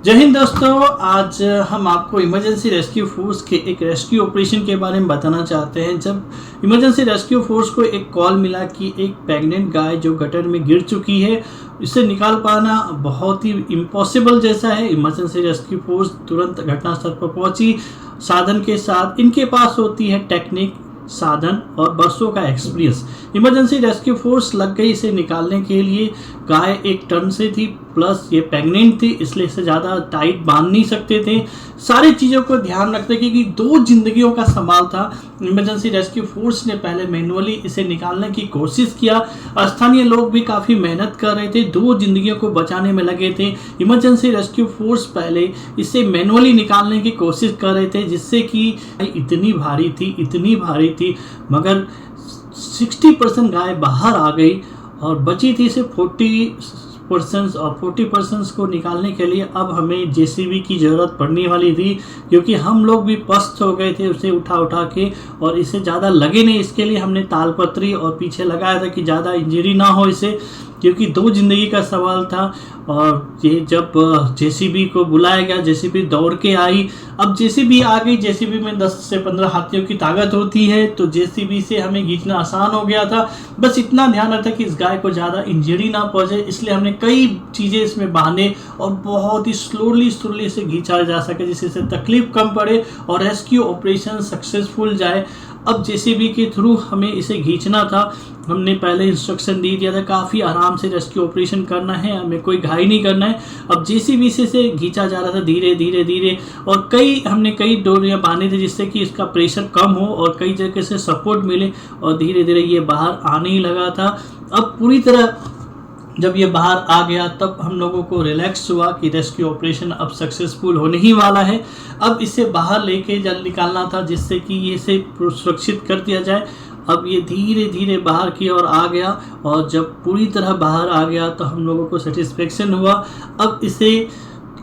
जय हिंद दोस्तों। आज हम आपको इमरजेंसी रेस्क्यू फोर्स के एक रेस्क्यू ऑपरेशन के बारे में बताना चाहते हैं। जब इमरजेंसी रेस्क्यू फोर्स को एक कॉल मिला कि एक प्रेग्नेंट गाय जो गटर में गिर चुकी है, इसे निकाल पाना बहुत ही इम्पॉसिबल जैसा है। इमरजेंसी रेस्क्यू फोर्स तुरंत घटनास्थल पर पहुंची साधन के साथ। इनके पास होती है टेक्निक, साधन और बरसों का एक्सपीरियंस। इमरजेंसी रेस्क्यू फोर्स लग गई इसे निकालने के लिए। गाय 1 टन से थी, प्लस ये प्रेग्नेंट थी, इसलिए इसे ज़्यादा टाइट बांध नहीं सकते थे। सारी चीज़ों को ध्यान रखते क्योंकि 2 जिंदगियों का सवाल था। इमरजेंसी रेस्क्यू फोर्स ने पहले मैनुअली इसे निकालने की कोशिश किया। स्थानीय लोग भी काफ़ी मेहनत कर रहे थे, 2 जिंदगियों को बचाने में लगे थे। इमरजेंसी रेस्क्यू फोर्स पहले इसे मैनुअली निकालने की कोशिश कर रहे थे, जिससे कि इतनी भारी थी, मगर 60% गाय बाहर आ गई और बची थी सिर्फ 40% और 40% को निकालने के लिए अब हमें जेसीबी की ज़रूरत पड़ने वाली थी, क्योंकि हम लोग भी पस्त हो गए थे उसे उठा के, और इसे ज़्यादा लगे नहीं। इसके लिए हमने तालपत्री और पीछे लगाया था कि ज़्यादा इंजरी ना हो इसे, क्योंकि 2 जिंदगी का सवाल था। और ये जब जेसीबी को बुलाया गया, जेसीबी दौड़ के आई। अब जेसीबी आ गई, जेसीबी में 10 से 15 हाथियों की ताकत होती है, तो जेसीबी से हमें खींचना आसान हो गया था। बस इतना ध्यान रखा कि इस गाय को ज़्यादा इंजरी ना पहुंचे, इसलिए हमने कई चीज़ें इसमें बांधे और बहुत ही स्लोली इसे खींचा जा सके, जिससे इसे तकलीफ कम पड़े और रेस्क्यू ऑपरेशन सक्सेसफुल जाए। अब जेसीबी के थ्रू हमें इसे खींचना था। हमने पहले इंस्ट्रक्शन दे दिया था, काफ़ी आराम से रेस्क्यू ऑपरेशन करना है, हमें कोई घाई नहीं करना है। अब जेसीबी से खींचा जा रहा था धीरे, और हमने कई डोरियां बांधी थी, जिससे कि इसका प्रेशर कम हो और कई जगह से सपोर्ट मिले, और धीरे ये बाहर आने ही लगा था। अब पूरी तरह जब ये बाहर आ गया, तब हम लोगों को रिलैक्स हुआ कि रेस्क्यू ऑपरेशन अब सक्सेसफुल होने ही वाला है। अब इसे बाहर लेके जल्द निकालना था, जिससे कि ये इसे सुरक्षित कर दिया जाए। अब ये धीरे बाहर की ओर आ गया, और जब पूरी तरह बाहर आ गया तो हम लोगों को सेटिस्फेक्शन हुआ। अब इसे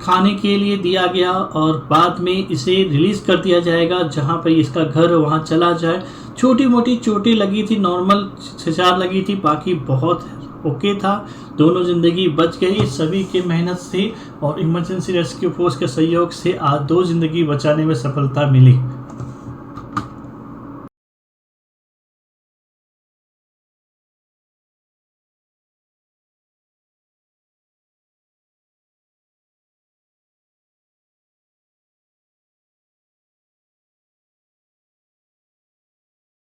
खाने के लिए दिया गया और बाद में इसे रिलीज़ कर दिया जाएगा, जहाँ पर इसका घर हो वहाँ चला जाए। छोटी मोटी चोटें लगी थी, नॉर्मल खिंचाव लगी थी, बाकी बहुत ओके था। दोनों जिंदगी बच गई सभी के मेहनत से, और इमरजेंसी रेस्क्यू फोर्स के सहयोग से आज 2 जिंदगी बचाने में सफलता मिली।